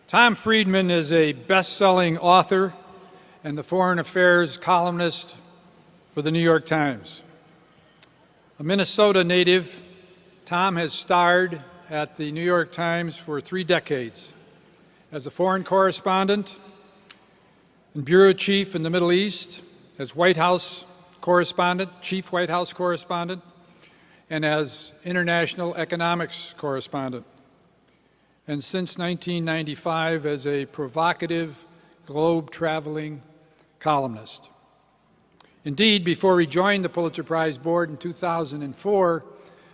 Tom Friedman is a best-selling author and the foreign affairs columnist for the New York Times. A Minnesota native, Tom has starred at the New York Times for 3 decades as a foreign correspondent and bureau chief in the Middle East, as White House correspondent, chief White House correspondent, and as international economics correspondent, and since 1995 as a provocative, globe-traveling columnist. Indeed, before he joined the Pulitzer Prize Board in 2004,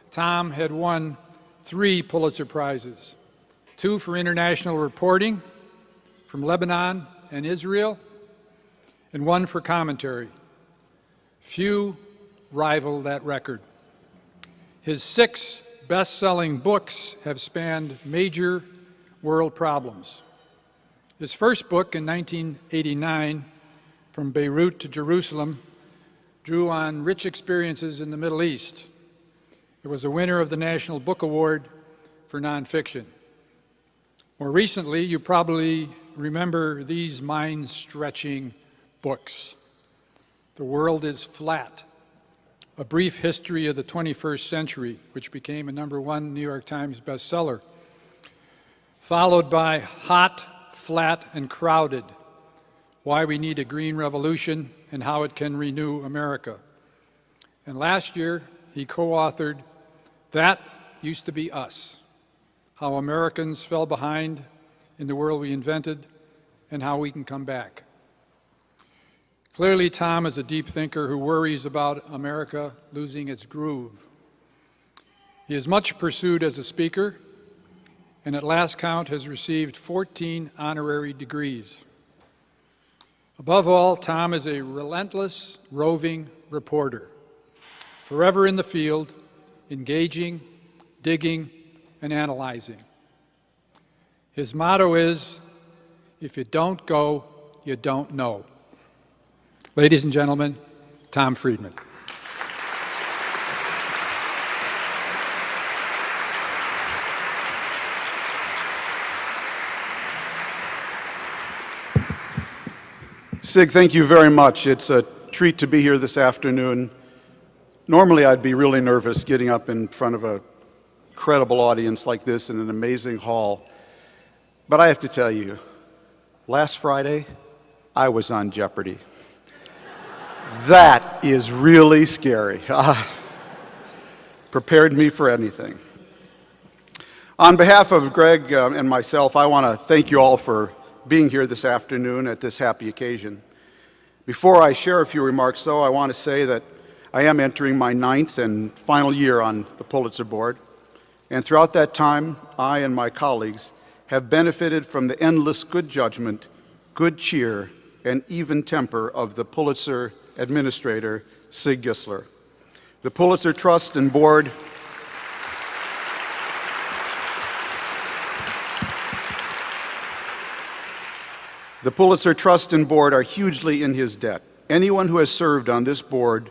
Tom had won 3 Pulitzer Prizes, 2 for international reporting from Lebanon and Israel, and 1 for commentary. Few rival that record. His 6 best-selling books have spanned major world problems. His first book in 1989, From Beirut to Jerusalem, drew on rich experiences in the Middle East. It was a winner of the National Book Award for nonfiction. More recently, you probably remember these mind-stretching books. The World is Flat, A Brief History of the 21st Century, which became a #1 New York Times bestseller, followed by Hot, Flat, and Crowded, Why We Need a Green Revolution and How It Can Renew America. And last year, he co-authored That Used to Be Us, How Americans Fell Behind in the World We Invented and How We Can Come Back. Clearly, Tom is a deep thinker who worries about America losing its groove. He is much pursued as a speaker, and at last count has received 14 honorary degrees. Above all, Tom is a relentless, roving reporter, forever in the field, engaging, digging, and analyzing. His motto is, if you don't go, you don't know. Ladies and gentlemen, Tom Friedman. Sig, thank you very much. It's a treat to be here this afternoon. Normally, I'd be really nervous getting up in front of a credible audience like this in an amazing hall. But I have to tell you, last Friday, I was on Jeopardy! That is really scary. Prepared me for anything. On behalf of Greg and myself, I want to thank you all for being here this afternoon at this happy occasion. Before I share a few remarks, though, I want to say that I am entering my 9th and final year on the Pulitzer Board, and throughout that time, I and my colleagues have benefited from the endless good judgment, good cheer, and even temper of the Pulitzer Administrator, Sig Gisler. The Pulitzer Trust and Board are hugely in his debt. Anyone who has served on this board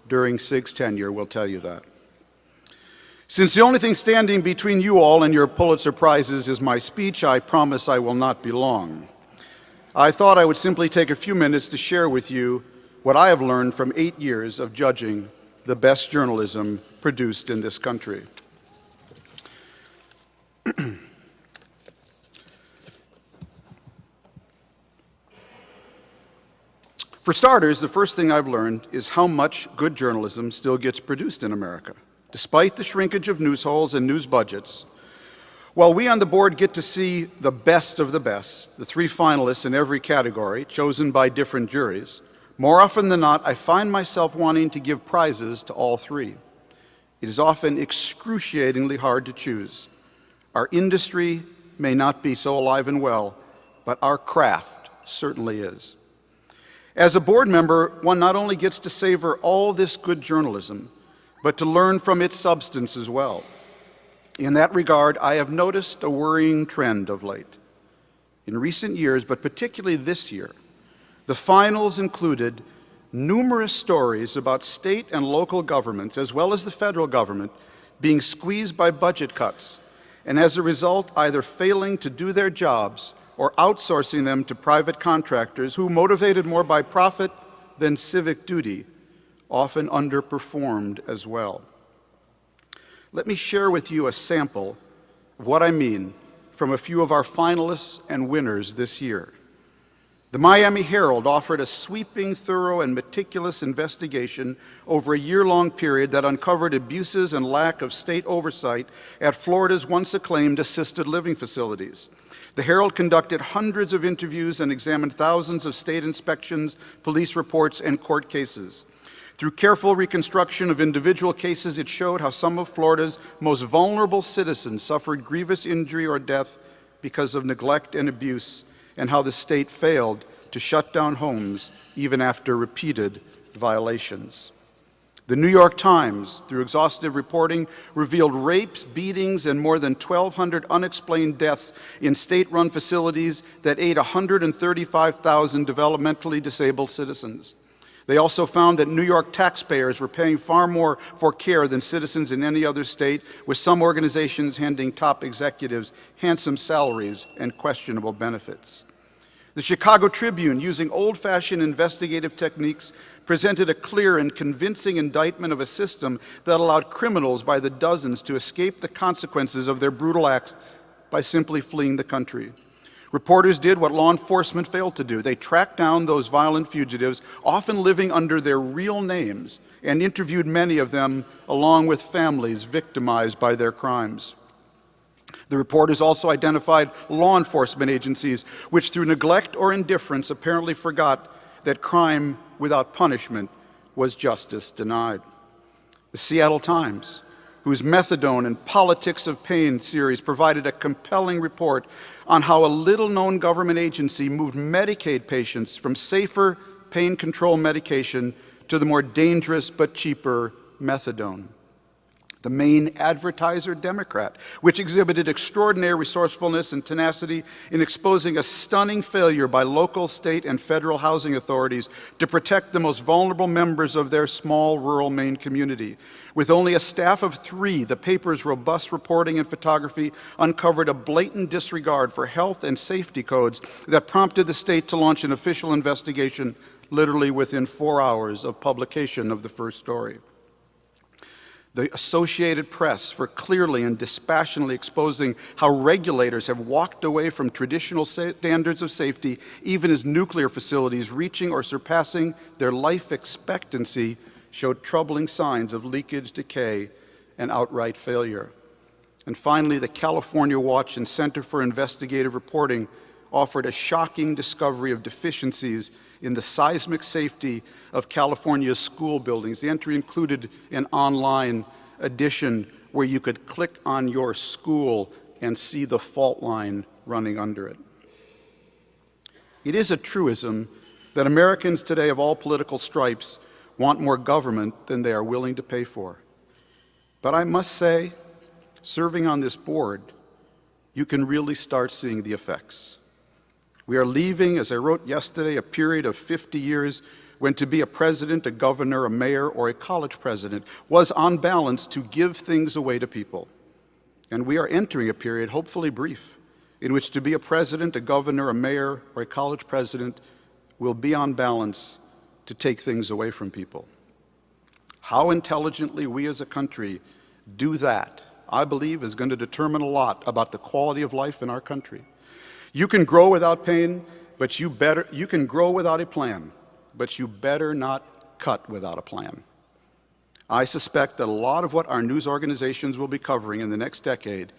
during Sig's tenure will tell you that. Since the only thing standing between you all and your Pulitzer Prizes is my speech, I promise I will not be long. I thought I would simply take a few minutes to share with you what I have learned from 8 years of judging the best journalism produced in this country. For starters, the first thing I've learned is how much good journalism still gets produced in America. Despite the shrinkage of news holes and news budgets, while we on the board get to see the best of the best, the 3 finalists in every category, chosen by different juries, more often than not, I find myself wanting to give prizes to all 3. It is often excruciatingly hard to choose. Our industry may not be so alive and well, but our craft certainly is. As a board member, one not only gets to savor all this good journalism, but to learn from its substance as well. In that regard, I have noticed a worrying trend of late. In recent years, but particularly this year, the finals included numerous stories about state and local governments, as well as the federal government, being squeezed by budget cuts, and as a result, either failing to do their jobs or outsourcing them to private contractors who, motivated more by profit than civic duty, often underperformed as well. Let me share with you a sample of what I mean from a few of our finalists and winners this year. The Miami Herald offered a sweeping, thorough, and meticulous investigation over a year-long period that uncovered abuses and lack of state oversight at Florida's once acclaimed assisted living facilities. The Herald conducted hundreds of interviews and examined thousands of state inspections, police reports, and court cases. Through careful reconstruction of individual cases, it showed how some of Florida's most vulnerable citizens suffered grievous injury or death because of neglect and abuse, and how the state failed to shut down homes even after repeated violations. The New York Times, through exhaustive reporting, revealed rapes, beatings, and more than 1,200 unexplained deaths in state-run facilities that aid 135,000 developmentally disabled citizens. They also found that New York taxpayers were paying far more for care than citizens in any other state, with some organizations handing top executives handsome salaries and questionable benefits. The Chicago Tribune, using old-fashioned investigative techniques, presented a clear and convincing indictment of a system that allowed criminals by the dozens to escape the consequences of their brutal acts by simply fleeing the country. Reporters did what law enforcement failed to do. They tracked down those violent fugitives, often living under their real names, and interviewed many of them along with families victimized by their crimes. The reporters also identified law enforcement agencies which, through neglect or indifference, apparently forgot that crime without punishment was justice denied. The Seattle Times, whose Methadone and Politics of Pain series provided a compelling report on how a little-known government agency moved Medicaid patients from safer pain control medication to the more dangerous but cheaper methadone. The Maine Advertiser Democrat, which exhibited extraordinary resourcefulness and tenacity in exposing a stunning failure by local, state, and federal housing authorities to protect the most vulnerable members of their small rural Maine community. With only a staff of 3, the paper's robust reporting and photography uncovered a blatant disregard for health and safety codes that prompted the state to launch an official investigation literally within 4 hours of publication of the first story. The Associated Press, for clearly and dispassionately exposing how regulators have walked away from traditional standards of safety, even as nuclear facilities reaching or surpassing their life expectancy showed troubling signs of leakage, decay, and outright failure. And finally, the California Watch and Center for Investigative Reporting offered a shocking discovery of deficiencies in the seismic safety of California's school buildings. The entry included an online edition where you could click on your school and see the fault line running under it. It is a truism that Americans today of all political stripes want more government than they are willing to pay for. But I must say, serving on this board, you can really start seeing the effects. We are leaving, as I wrote yesterday, a period of 50 years when to be a president, a governor, a mayor, or a college president was, on balance, to give things away to people. And we are entering a period, hopefully brief, in which to be a president, a governor, a mayor, or a college president will be, on balance, to take things away from people. How intelligently we as a country do that, I believe, is going to determine a lot about the quality of life in our country. You can grow without pain, but you can grow without a plan, but you better not cut without a plan. I suspect that a lot of what our news organizations will be covering in the next decade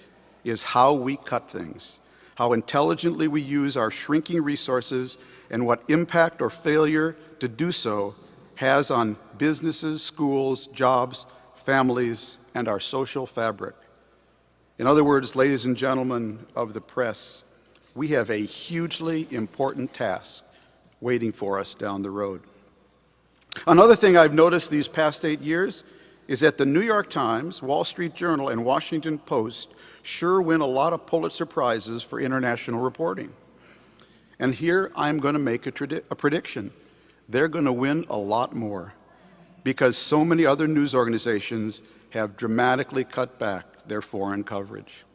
is how we cut things, how intelligently we use our shrinking resources, and what impact or failure to do so has on businesses, schools, jobs, families, and our social fabric. In other words, ladies and gentlemen of the press, we have a hugely important task waiting for us down the road. Another thing I've noticed these past 8 years is that the New York Times, Wall Street Journal, and Washington Post sure win a lot of Pulitzer Prizes for international reporting. And here I'm going to make a prediction. They're going to win a lot more because so many other news organizations have dramatically cut back their foreign coverage.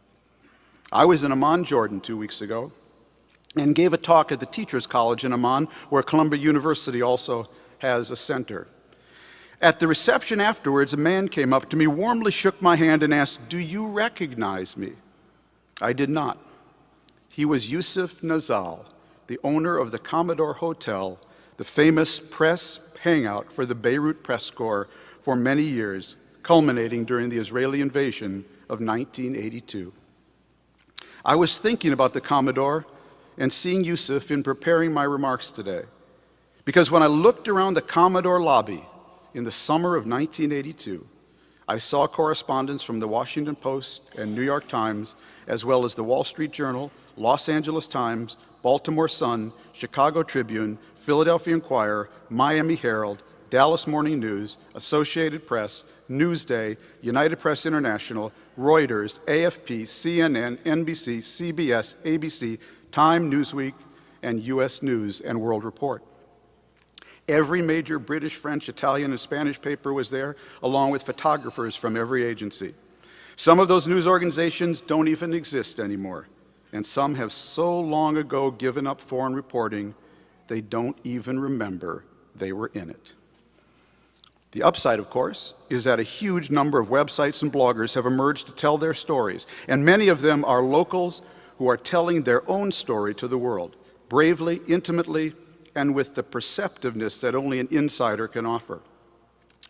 I was in Amman, Jordan 2 weeks ago, and gave a talk at the Teachers College in Amman, where Columbia University also has a center. At the reception afterwards, a man came up to me, warmly shook my hand, and asked, "Do you recognize me?" I did not. He was Yusuf Nazal, the owner of the Commodore Hotel, the famous press hangout for the Beirut Press Corps for many years, culminating during the Israeli invasion of 1982. I was thinking about the Commodore and seeing Yusuf in preparing my remarks today, because when I looked around the Commodore lobby in the summer of 1982, I saw correspondents from the Washington Post and New York Times, as well as the Wall Street Journal, Los Angeles Times, Baltimore Sun, Chicago Tribune, Philadelphia Inquirer, Miami Herald, Dallas Morning News, Associated Press, Newsday, United Press International, Reuters, AFP, CNN, NBC, CBS, ABC, Time, Newsweek, and U.S. News and World Report. Every major British, French, Italian, and Spanish paper was there, along with photographers from every agency. Some of those news organizations don't even exist anymore, and some have so long ago given up foreign reporting, they don't even remember they were in it. The upside, of course, is that a huge number of websites and bloggers have emerged to tell their stories, and many of them are locals who are telling their own story to the world, bravely, intimately, and with the perceptiveness that only an insider can offer.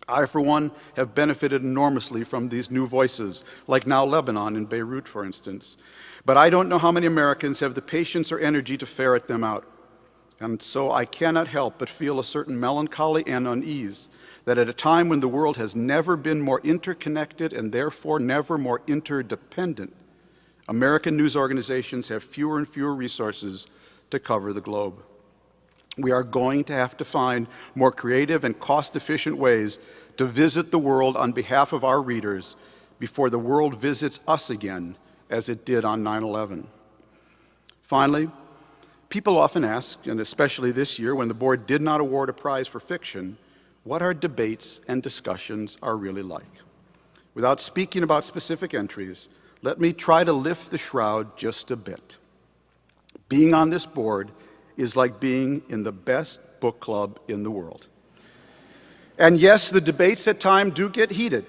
I, for one, have benefited enormously from these new voices, like Now Lebanon in Beirut, for instance. But I don't know how many Americans have the patience or energy to ferret them out. And so I cannot help but feel a certain melancholy and unease that at a time when the world has never been more interconnected and therefore never more interdependent, American news organizations have fewer and fewer resources to cover the globe. We are going to have to find more creative and cost-efficient ways to visit the world on behalf of our readers before the world visits us again, as it did on 9/11. Finally, people often ask, and especially this year when the board did not award a prize for fiction, what our debates and discussions are really like. Without speaking about specific entries, let me try to lift the shroud just a bit. Being on this board is like being in the best book club in the world. And yes, the debates at times do get heated.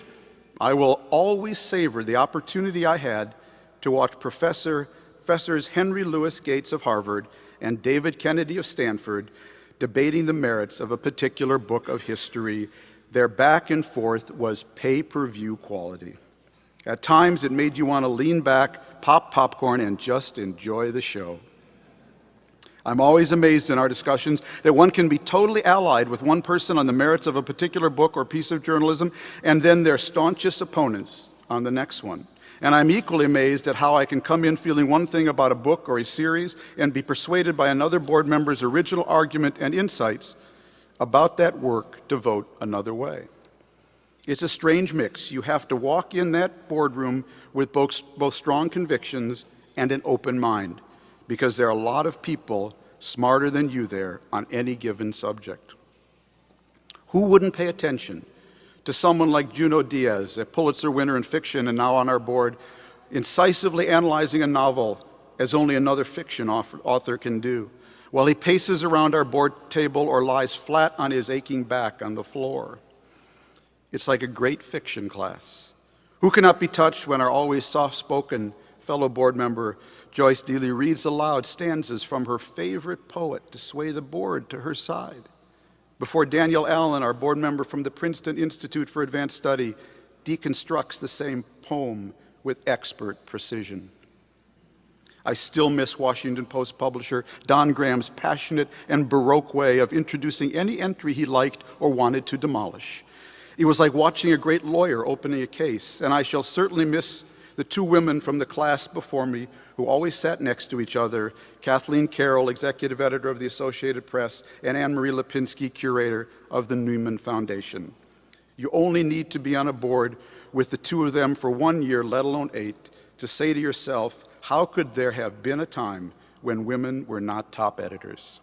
I will always savor the opportunity I had to watch Professors Henry Louis Gates of Harvard and David Kennedy of Stanford debating the merits of a particular book of history. Their back and forth was pay-per-view quality. At times, it made you want to lean back, pop popcorn, and just enjoy the show. I'm always amazed in our discussions that one can be totally allied with one person on the merits of a particular book or piece of journalism, and then their staunchest opponents on the next one. And I'm equally amazed at how I can come in feeling one thing about a book or a series and be persuaded by another board member's original argument and insights about that work to vote another way. It's a strange mix. You have to walk in that boardroom with both strong convictions and an open mind, because there are a lot of people smarter than you there on any given subject. Who wouldn't pay attention to someone like Junot Diaz, a Pulitzer winner in fiction and now on our board, incisively analyzing a novel as only another fiction author can do, while he paces around our board table or lies flat on his aching back on the floor? It's like a great fiction class. Who cannot be touched when our always soft-spoken fellow board member Joyce Dealey reads aloud stanzas from her favorite poet to sway the board to her side, before Daniel Allen, our board member from the Princeton Institute for Advanced Study, deconstructs the same poem with expert precision? I still miss Washington Post publisher Don Graham's passionate and Baroque way of introducing any entry he liked or wanted to demolish. It was like watching a great lawyer opening a case, and I shall certainly miss the two women from the class before me who always sat next to each other, Kathleen Carroll, executive editor of the Associated Press, and Anne-Marie Lipinski, curator of the Newman Foundation. You only need to be on a board with the two of them for 1 year, let alone 8, to say to yourself, how could there have been a time when women were not top editors?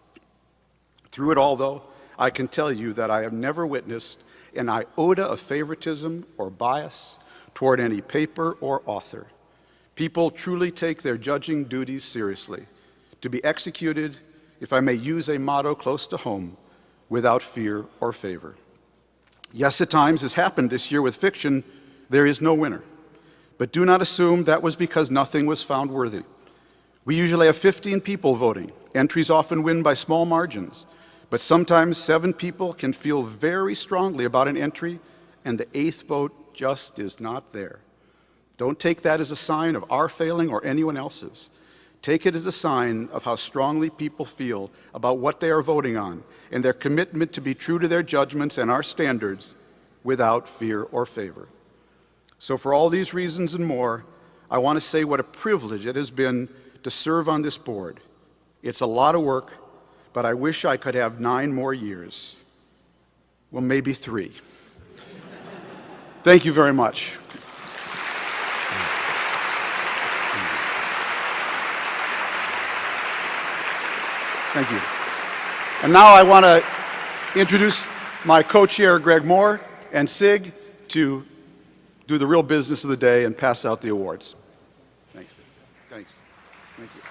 Through it all, though, I can tell you that I have never witnessed an iota of favoritism or bias toward any paper or author. People truly take their judging duties seriously. to be executed, if I may use a motto close to home, without fear or favor. Yes, at times, as happened this year with fiction, there is no winner. But do not assume that was because nothing was found worthy. We usually have 15 people voting. Entries often win by small margins. But sometimes 7 people can feel very strongly about an entry, and the 8th vote just is not there. Don't take that as a sign of our failing or anyone else's. Take it as a sign of how strongly people feel about what they are voting on and their commitment to be true to their judgments and our standards without fear or favor. So for all these reasons and more, I want to say what a privilege it has been to serve on this board. It's a lot of work, but I wish I could have 9 more years. Well, maybe 3. Thank you very much. Thank you. And now I want to introduce my co-chair, Greg Moore, and Sig to do the real business of the day and pass out the awards. Thanks. Thanks. Thank you.